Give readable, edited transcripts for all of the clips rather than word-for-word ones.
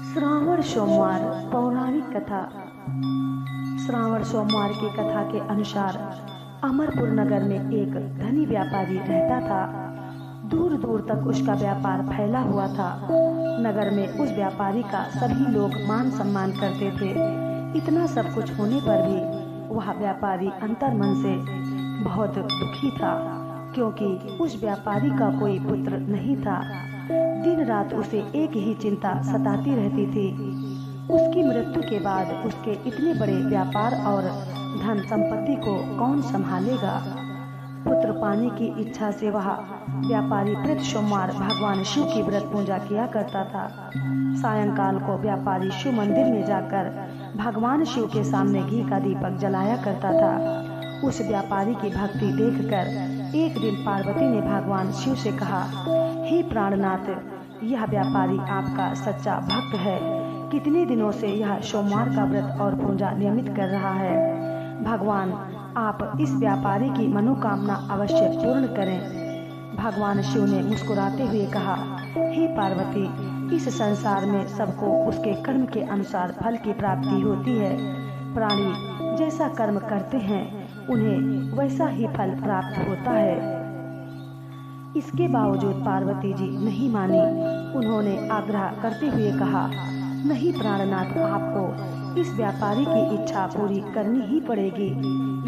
श्रावण सोमवार पौराणिक कथा। श्रावण सोमवार की कथा के अनुसार अमरपुर नगर में एक धनी व्यापारी रहता था। दूर दूर तक उसका व्यापार फैला हुआ था। नगर में उस व्यापारी का सभी लोग मान सम्मान करते थे। इतना सब कुछ होने पर भी वह व्यापारी अंतर्मन से बहुत दुखी था, क्योंकि उस व्यापारी का कोई पुत्र नहीं था। दिन रात उसे एक ही चिंता सताती रहती थी, उसकी मृत्यु के बाद उसके इतने बड़े व्यापार और धन संपत्ति को कौन संभालेगा। पुत्र पाने की इच्छा से वह व्यापारी प्रति सोमवार भगवान शिव की व्रत पूजा किया करता था। सायंकाल को व्यापारी शिव मंदिर में जाकर भगवान शिव के सामने घी का दीपक जलाया करता था। उस व्यापारी की भक्ति देखकर एक दिन पार्वती ने भगवान शिव से कहा, हे प्राणनाथ, यह व्यापारी आपका सच्चा भक्त है। कितने दिनों से यह सोमवार का व्रत और पूजा नियमित कर रहा है। भगवान, आप इस व्यापारी की मनोकामना अवश्य पूर्ण करें। भगवान शिव ने मुस्कुराते हुए कहा, हे पार्वती, इस संसार में सबको उसके कर्म के अनुसार फल की प्राप्ति होती है। प्राणी जैसा कर्म करते हैं उन्हें वैसा ही फल प्राप्त होता है। इसके बावजूद पार्वती जी नहीं मानी। उन्होंने आग्रह करते हुए कहा, नहीं प्राणनाथ, आपको इस व्यापारी की इच्छा पूरी करनी ही पड़ेगी।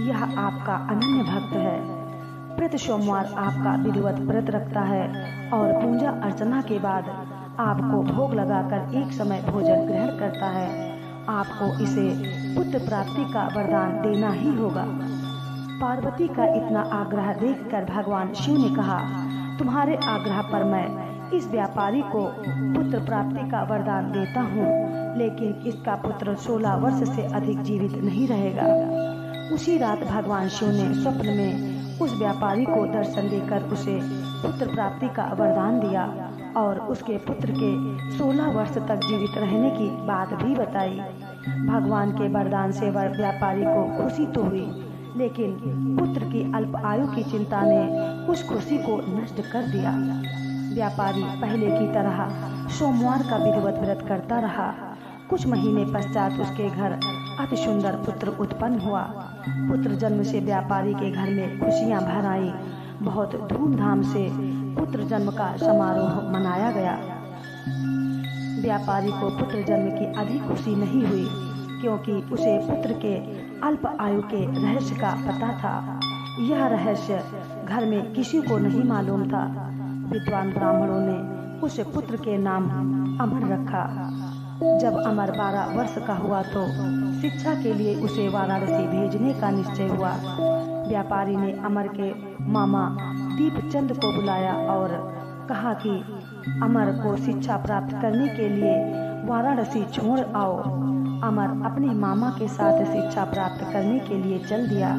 यह आपका अनन्य भक्त है। प्रति सोमवार आपका विधिवत व्रत रखता है और पूजा अर्चना के बाद आपको भोग लगाकर एक समय भोजन ग्रहण करता है। आपको इसे पुत्र प्राप्ति का वरदान देना ही होगा। पार्वती का इतना आग्रह देखकर भगवान शिव ने कहा, तुम्हारे आग्रह पर मैं इस व्यापारी को पुत्र प्राप्ति का वरदान देता हूँ, लेकिन इसका पुत्र 16 वर्ष से अधिक जीवित नहीं रहेगा। उसी रात भगवान शिव ने स्वप्न में उस व्यापारी को दर्शन देकर उसे पुत्र प्राप्ति का वरदान दिया और उसके पुत्र के 16 वर्ष तक जीवित रहने की बात भी बताई। भगवान के वरदान से व्यापारी को खुशी तो हुई, लेकिन पुत्र की अल्प आयु की चिंता ने उस खुशी को नष्ट कर दिया। व्यापारी पहले की तरह सोमवार का विधिवत व्रत करता रहा। कुछ महीने पश्चात उसके घर अति सुंदर पुत्र उत्पन्न हुआ। पुत्र जन्म से व्यापारी के घर में खुशियां भर आई। बहुत धूमधाम से पुत्र जन्म का समारोह मनाया गया। व्यापारी को पुत्र जन्म की अधिक खुशी नहीं हुई, क्योंकि उसे पुत्र के अल्प आयु के रहस्य का पता था। यह रहस्य घर में किसी को नहीं मालूम था। विद्वान ब्राह्मणों ने उस पुत्र के नाम अमर रखा। जब अमर 12 वर्ष का हुआ तो शिक्षा के लिए उसे वाराणसी भेजने का निश्चय हुआ। व्यापारी ने अमर के मामा दीपचंद को बुलाया और कहा कि अमर को शिक्षा प्राप्त करने के लिए वाराणसी छोड़ आओ। अमर अपने मामा के साथ शिक्षा प्राप्त करने के लिए चल दिया।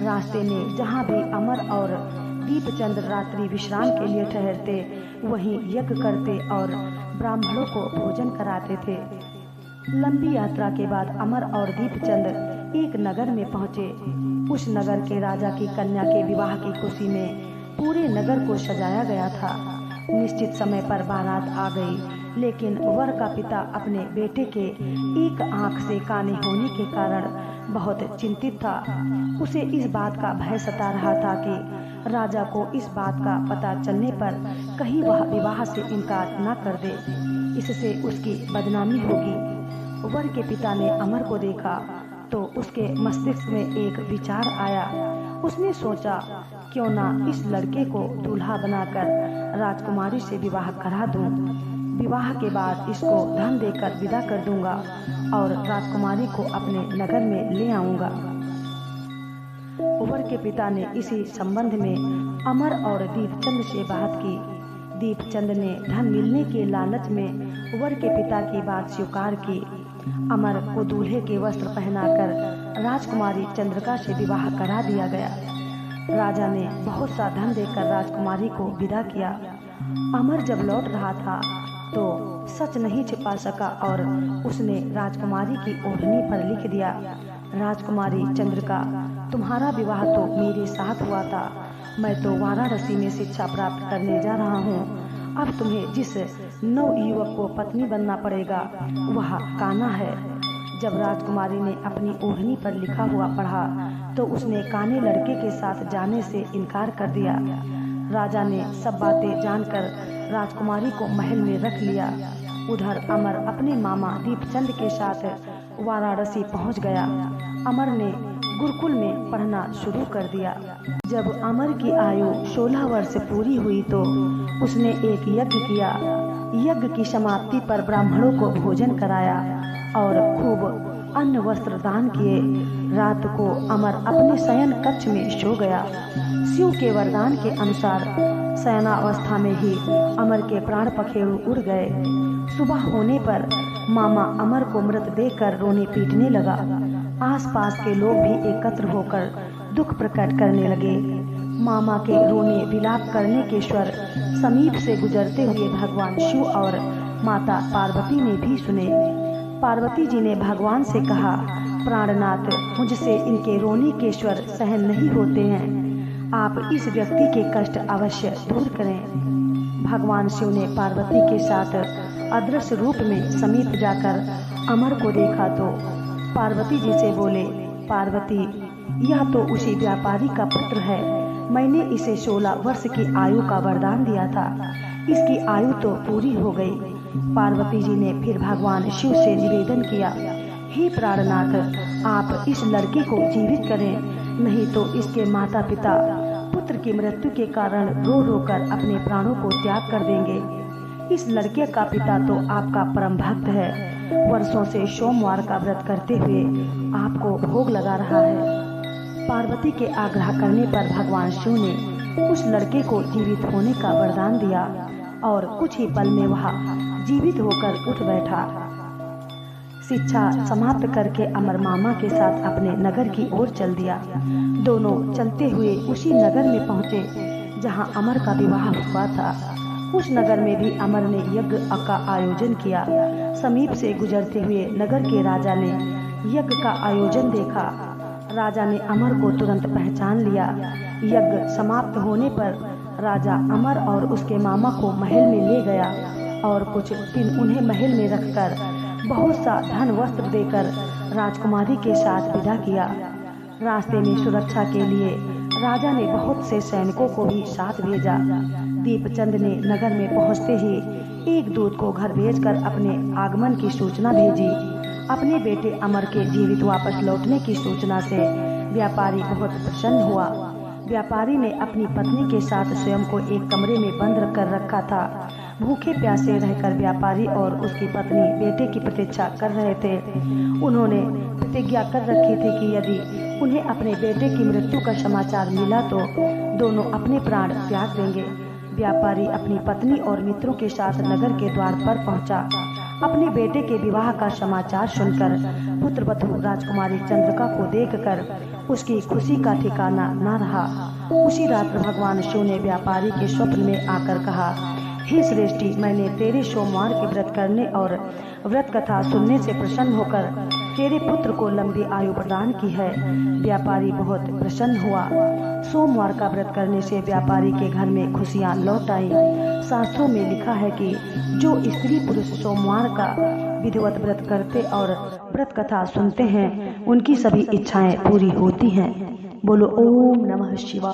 रास्ते में जहाँ भी अमर और दीपचंद रात्रि विश्राम के लिए ठहरते, वहीं यज्ञ करते और ब्राह्मणों को भोजन कराते थे। लंबी यात्रा के बाद अमर और दीपचंद एक नगर में पहुँचे। उस नगर के राजा की कन्या के विवाह की खुशी में पूरे नगर को सजाया गया था। निश्चित समय पर बारात आ गई, लेकिन वर का पिता अपने बेटे के एक आंख से काने होने के कारण बहुत चिंतित था। उसे इस बात का भय सता रहा था कि राजा को इस बात का पता चलने पर कहीं वह विवाह से इनकार न कर दे, इससे उसकी बदनामी होगी। वर के पिता ने अमर को देखा तो उसके मस्तिष्क में एक विचार आया। उसने सोचा, क्यों ना इस लड़के को दूल्हा बनाकर राजकुमारी से विवाह करा दूं। विवाह के बाद इसको धन देकर विदा कर दूंगा और राजकुमारी को अपने नगर में ले आऊंगा। वर के पिता ने इसी संबंध में अमर और दीपचंद से बात की। दीपचंद ने धन मिलने के लालच में वर के पिता की बात स्वीकार की। अमर को दूल्हे के वस्त्र पहनाकर राजकुमारी चंद्रिका से विवाह करा दिया गया। राजा ने बहुत सा धन देकर राजकुमारी को विदा किया। अमर जब लौट रहा था तो सच नहीं छिपा सका और उसने राजकुमारी की ओढ़नी पर लिख दिया, राजकुमारी चंद्रिका, तुम्हारा विवाह तो मेरे साथ हुआ था। मैं तो वाराणसी में शिक्षा प्राप्त करने जा रहा हूँ अब तुम्हें जिस नव युवक को पत्नी बनना पड़ेगा वह कान्हा है। जब राजकुमारी ने अपनी ओढ़नी पर लिखा हुआ पढ़ा तो उसने काने लड़के के साथ जाने से इनकार कर दिया। राजा ने सब बातें जानकर राजकुमारी को महल में रख लिया। उधर अमर अपने मामा दीपचंद के साथ वाराणसी पहुंच गया। अमर ने गुरुकुल में पढ़ना शुरू कर दिया। जब अमर की आयु 16 वर्ष पूरी हुई तो उसने एक यज्ञ किया। यज्ञ की समाप्ति पर ब्राह्मणों को भोजन कराया और खूब अन्न वस्त्र दान किए। रात को अमर अपने शयन कक्ष में सो गया। शिव के वरदान के अनुसार शयनावस्था में ही अमर के प्राण पखेरु उड़ गए। सुबह होने पर मामा अमर को मृत देखकर रोने पीटने लगा। आसपास के लोग भी एकत्र होकर दुख प्रकट करने लगे। मामा के रोने विलाप करने के स्वर समीप से गुजरते हुए भगवान शिव और माता पार्वती ने भी सुने। पार्वती जी ने भगवान से कहा, प्राणनाथ, मुझसे इनके रोने के स्वर सहन नहीं होते हैं। आप इस व्यक्ति के कष्ट अवश्य दूर करें। भगवान शिव ने पार्वती के साथ अदृश्य रूप में समीप जाकर अमर को देखा तो पार्वती जी से बोले, पार्वती, यह तो उसी व्यापारी का पुत्र है। मैंने इसे 16 वर्ष की आयु का वरदान दिया था। इसकी आयु तो पूरी हो गई। पार्वती जी ने फिर भगवान शिव से निवेदन किया, हे प्राणनाथ, आप इस लड़के को जीवित करें, नहीं तो इसके माता पिता पुत्र की मृत्यु के कारण रो रो कर अपने प्राणों को त्याग कर देंगे। इस लड़के का पिता तो आपका परम भक्त है, वर्षों से सोमवार का व्रत करते हुए आपको भोग लगा रहा है। पार्वती के आग्रह करने पर भगवान शिव ने उस लड़के को जीवित होने का वरदान दिया और कुछ ही पल में वह जीवित होकर उठ बैठा। शिक्षा समाप्त करके अमर मामा के साथ अपने नगर की ओर चल दिया। दोनों चलते हुए उसी नगर में पहुंचे जहां अमर का विवाह हुआ था। उस नगर में भी अमर ने यज्ञ का आयोजन किया। समीप से गुजरते हुए नगर के राजा ने यज्ञ का आयोजन देखा। राजा ने अमर को तुरंत पहचान लिया। यज्ञ समाप्त होने पर राजा अमर और उसके मामा को महल में ले गया और कुछ दिन उन्हें महल में रखकर बहुत सा धन वस्त्र देकर राजकुमारी के साथ विदा किया। रास्ते में सुरक्षा के लिए राजा ने बहुत से सैनिकों को भी साथ भेजा। दीपचंद ने नगर में पहुंचते ही एक दूत को घर भेजकर अपने आगमन की सूचना भेजी। अपने बेटे अमर के जीवित वापस लौटने की सूचना से व्यापारी बहुत प्रसन्न हुआ। व्यापारी ने अपनी पत्नी के साथ स्वयं को एक कमरे में बंद कर रखा था। भूखे प्यासे रहकर व्यापारी और उसकी पत्नी बेटे की प्रतीक्षा कर रहे थे। उन्होंने प्रतिज्ञा कर रखी थी कि यदि उन्हें अपने बेटे की मृत्यु का समाचार मिला तो दोनों अपने प्राण त्याग देंगे। व्यापारी अपनी पत्नी और मित्रों के साथ नगर के द्वार पर पहुंचा। अपने बेटे के विवाह का समाचार सुनकर पुत्रवधू राजकुमारी चंद्रिका को देखकर उसकी खुशी का ठिकाना न रहा। उसी रात भगवान शिव ने व्यापारी के स्वप्न में आकर कहा, हे श्रेष्ठी, मैंने तेरे सोमवार के व्रत करने और व्रत कथा सुनने से प्रसन्न होकर तेरे पुत्र को लंबी आयु प्रदान की है। व्यापारी बहुत प्रसन्न हुआ। सोमवार का व्रत करने से व्यापारी के घर में खुशियां लौट आई। शास्त्रों में लिखा है कि जो स्त्री पुरुष सोमवार का विधिवत व्रत करते और व्रत कथा सुनते हैं उनकी सभी इच्छाएं पूरी होती हैं। बोलो ओम नमः शिवाय।